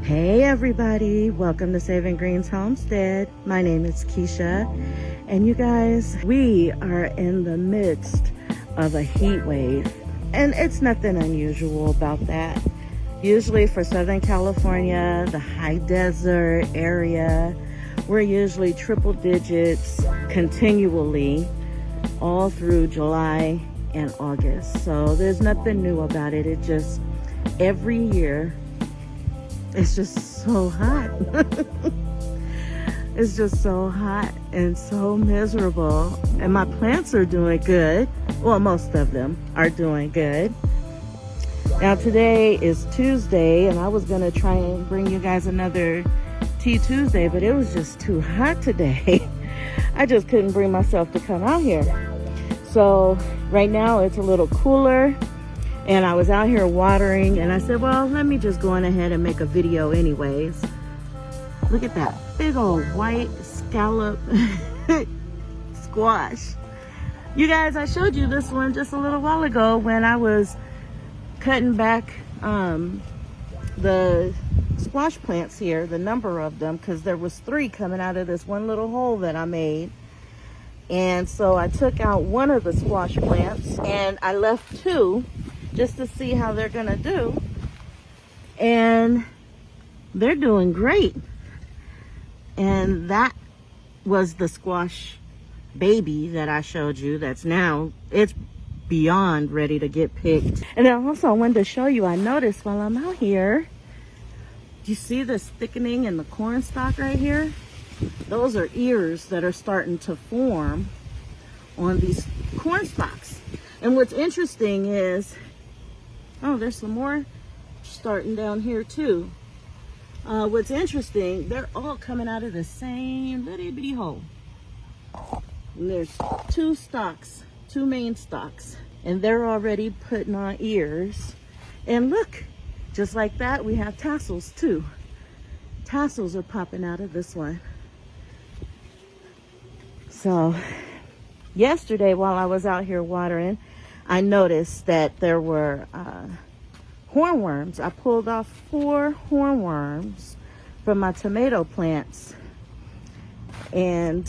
Hey everybody, welcome to Saving Greens Homestead. My name is Keisha, and you guys, we are in the midst of a heat wave, and it's nothing unusual about that. Usually for Southern California, the high desert area, we're usually triple digits continually all through July and August. So there's nothing new about it. It just, every year, it's just so hot. It's just so hot and so miserable. And my plants are doing good. Well, most of them are doing good. Now today is Tuesday, and I was gonna try and bring you guys another Tea Tuesday, but it was just too hot today. I just couldn't bring myself to come out here. So right now it's a little cooler. And I was out here watering, and I said, well, let me just go on ahead and make a video anyways. Look at that big old white scallop squash. You guys, I showed you this one just a little while ago when I was cutting back the squash plants here, the number of them, because there was 3 coming out of this one little hole that I made. And so I took out one of the squash plants and I left 2 just to see how they're gonna do, and they're doing great. And that was the squash baby that I showed you. That's now, it's beyond ready to get picked. And then also I wanted to show you, I noticed while I'm out here, do you see this thickening in the corn stalk right here? Those are ears that are starting to form on these corn stalks. And what's interesting is, oh, there's some more starting down here too. What's interesting, they're all coming out of the same little bitty hole. And there's 2 stalks, 2 main stalks, and they're already putting on ears. And look, just like that, we have tassels too. Tassels are popping out of this one. So yesterday while I was out here watering, I noticed that there were hornworms. I pulled off 4 hornworms from my tomato plants and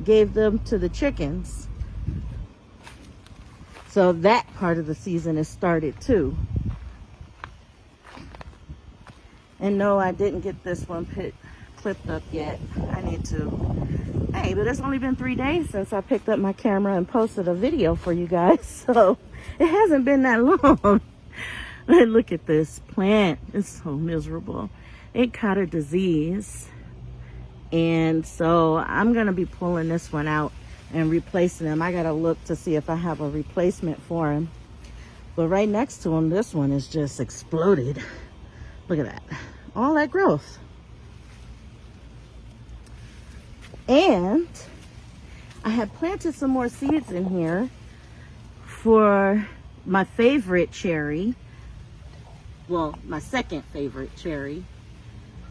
gave them to the chickens. So that part of the season has started too. And no, I didn't get this one clipped up yet. I need to. Hey, but it's only been 3 days since I picked up my camera and posted a video for you guys. So it hasn't been that long. And look at this plant. It's so miserable. It caught a disease. And so I'm going to be pulling this one out and replacing him. I got to look to see if I have a replacement for him. But right next to him, this one is just exploded. Look at that. All that growth. And I have planted some more seeds in here for my favorite cherry. Well, my second favorite cherry,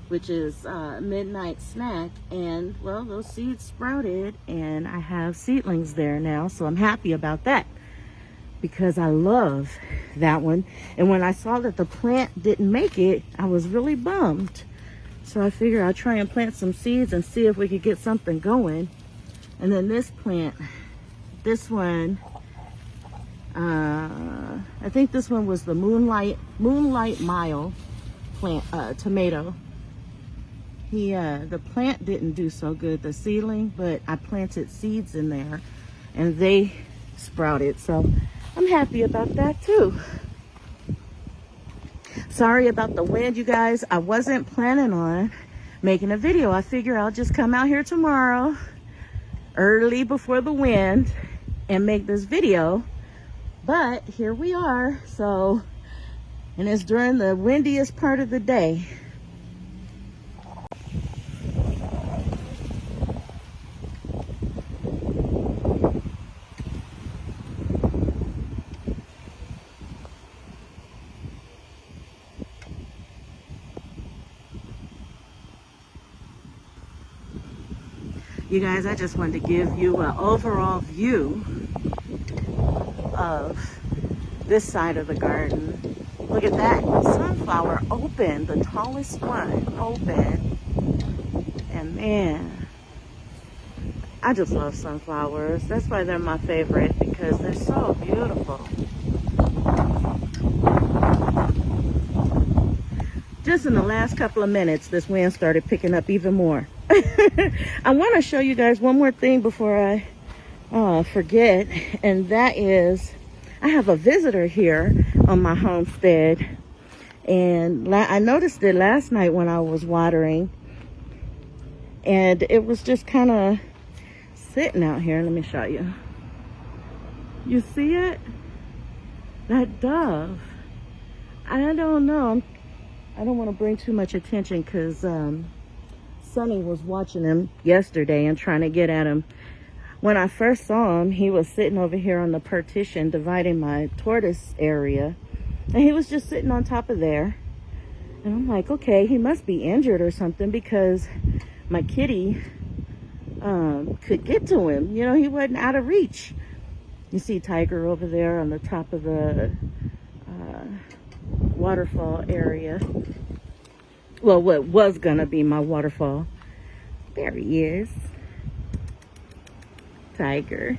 which is Midnight Snack. And well, those seeds sprouted and I have seedlings there now. So I'm happy about that because I love that one. And when I saw that the plant didn't make it, I was really bummed. So I figured I'll try and plant some seeds and see if we could get something going. And then this plant, this one, I think this one was the Moonlight Mile plant, tomato. The plant didn't do so good, the seedling, but I planted seeds in there and they sprouted. So I'm happy about that too. Sorry about the wind, you guys. I wasn't planning on making a video. I figure I'll just come out here tomorrow early before the wind and make this video. But here we are. So, and it's during the windiest part of the day. You guys, I just wanted to give you an overall view of this side of the garden. Look at that sunflower open, the tallest one open. And man, I just love sunflowers. That's why they're my favorite, because they're so beautiful. Just in the last couple of minutes, this wind started picking up even more. I want to show you guys one more thing before I forget, and that is I have a visitor here on my homestead, and I noticed it last night when I was watering, and it was just kind of sitting out here. Let me show you. You see it? That dove. I don't know. I don't want to bring too much attention because Sonny was watching him yesterday and trying to get at him. When I first saw him, he was sitting over here on the partition dividing my tortoise area. And he was just sitting on top of there. And I'm like, okay, he must be injured or something, because my kitty could get to him. You know, he wasn't out of reach. You see Tiger over there on the top of the waterfall area. Well, what was gonna be my waterfall. There he is. Tiger.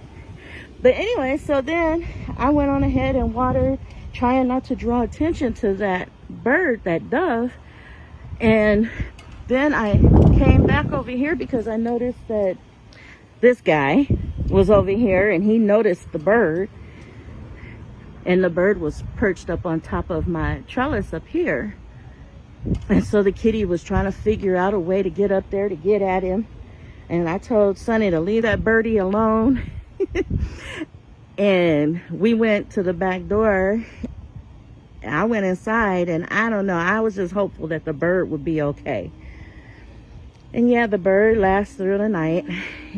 But anyway, so then I went on ahead and watered, trying not to draw attention to that bird, that dove. And then I came back over here because I noticed that this guy was over here and he noticed the bird. And the bird was perched up on top of my trellis up here. And so the kitty was trying to figure out a way to get up there to get at him. And I told Sonny to leave that birdie alone. And we went to the back door. I went inside, and I don't know, I was just hopeful that the bird would be okay. And yeah, the bird lasts through the night,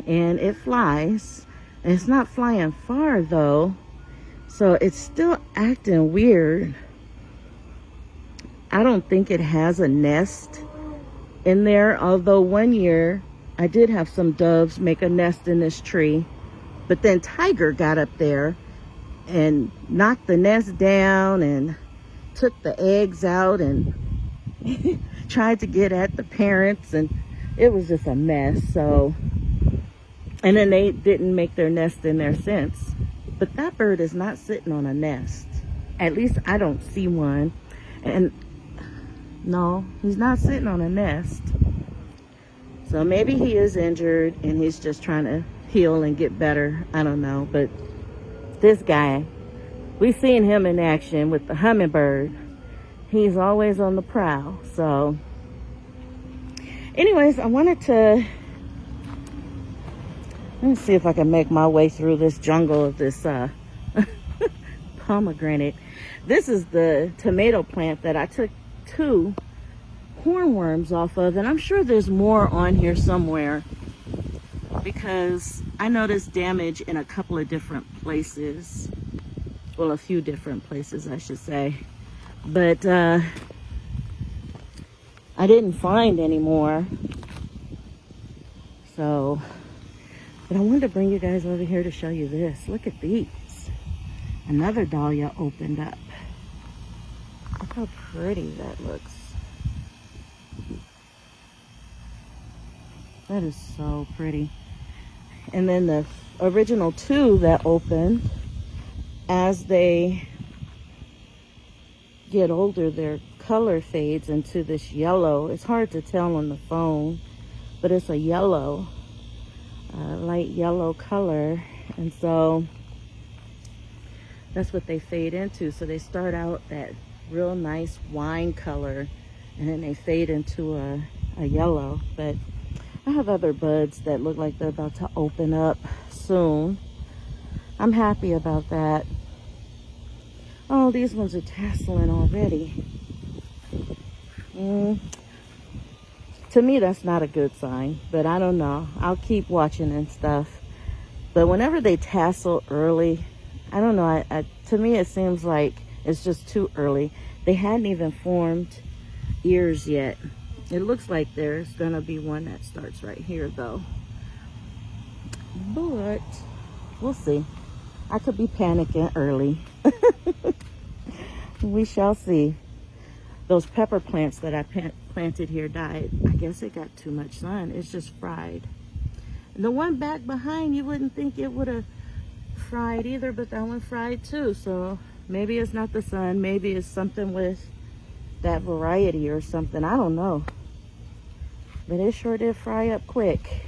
and it flies. And it's not flying far though, so it's still acting weird. I don't think it has a nest in there, although one year I did have some doves make a nest in this tree. But then Tiger got up there and knocked the nest down and took the eggs out and tried to get at the parents, and it was just a mess. So, and then they didn't make their nest in there since. But that bird is not sitting on a nest. At least I don't see one. And no, he's not sitting on a nest. So maybe he is injured and he's just trying to heal and get better. I don't know. But this guy, we've seen him in action with the hummingbird. He's always on the prowl. So anyways, I wanted to, let me see if I can make my way through this jungle of this pomegranate. This is the tomato plant that I took 2 hornworms off of, and I'm sure there's more on here somewhere, because I noticed damage in a couple of different places. Well, a few different places, I should say. But I didn't find any more. So, but I wanted to bring you guys over here to show you this. Look at these. Another dahlia opened up. Look how pretty that looks. That is so pretty. And then the original 2 that opened, as they get older, their color fades into this yellow. It's hard to tell on the phone, but it's a yellow, light yellow color. And so that's what they fade into. So they start out that real nice wine color, and then they fade into a yellow. But I have other buds that look like they're about to open up soon. I'm happy about that. Oh, these ones are tasseling already. To me, that's not a good sign, but I don't know. I'll keep watching and stuff. But whenever they tassel early, I don't know. To me, it seems like it's just too early. They hadn't even formed ears yet. It looks like there's gonna be one that starts right here though. But we'll see. I could be panicking early. we shall see. Those pepper plants that I planted here died. I guess it got too much sun. It's just fried. And the one back behind, you wouldn't think it would have fried either, but that one fried too. So maybe it's not the sun. Maybe it's something with that variety or something. I don't know. But it sure did fry up quick.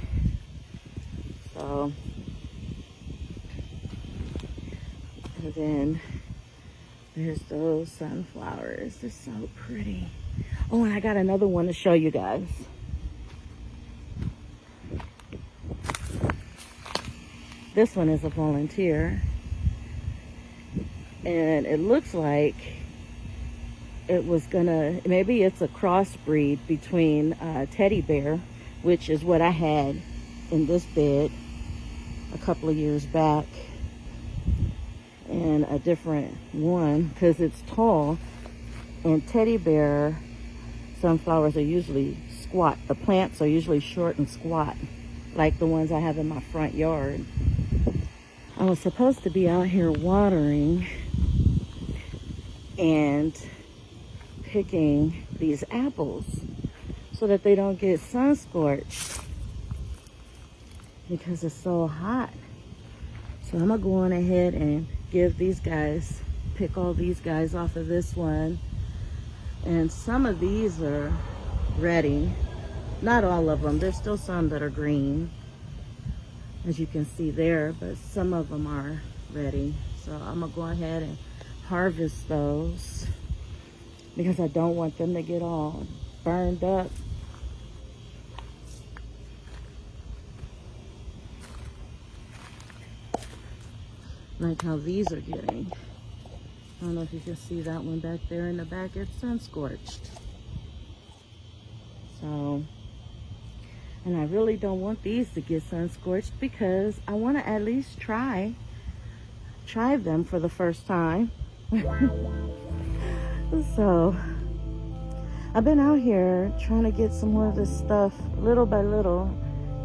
So, and then there's those sunflowers. They're so pretty. Oh, and I got another one to show you guys. This one is a volunteer. And it looks like it was gonna, maybe it's a crossbreed between teddy bear, which is what I had in this bed a couple of years back, and a different one, because it's tall, and teddy bear sunflowers are usually squat. The plants are usually short and squat, like the ones I have in my front yard. I was supposed to be out here watering and picking these apples so that they don't get sun scorched because it's so hot. So I'm gonna go on ahead and give these guys, pick all these guys off of this one. And some of these are ready. Not all of them. There's still some that are green, as you can see there, but some of them are ready. So I'm gonna go ahead and harvest those because I don't want them to get all burned up. Like how these are getting. I don't know if you can see that one back there in the back. It's sun scorched. So, and I really don't want these to get sun scorched because I want to at least try them for the first time. So I've been out here trying to get some more of this stuff little by little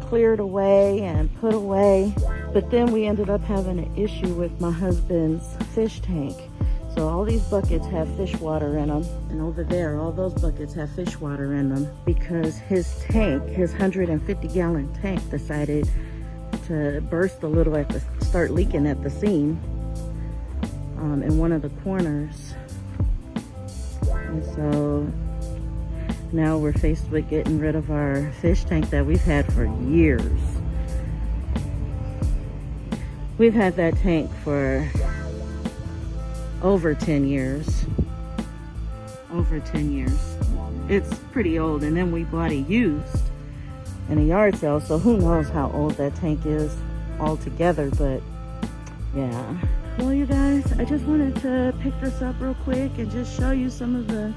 cleared away and put away, but then we ended up having an issue with my husband's fish tank. So all these buckets have fish water in them, and over there all those buckets have fish water in them because his tank, his 150-gallon tank, decided to burst a little at the start leaking at the seam in one of the corners. And so now we're faced with getting rid of our fish tank that we've had for years. We've had that tank for over 10 years. Over 10 years. It's pretty old, and then we bought it used in a yard sale, so who knows how old that tank is altogether, but yeah. Well, you guys, I just wanted to pick this up real quick and just show you some of the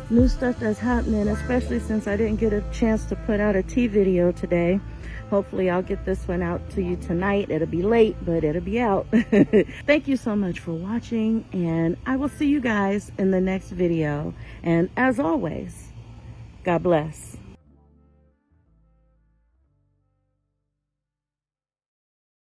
new stuff that's happening, especially since I didn't get a chance to put out a tea video today. Hopefully I'll get this one out to you tonight. It'll be late, but it'll be out. Thank you so much for watching, and I will see you guys in the next video. And as always, God bless.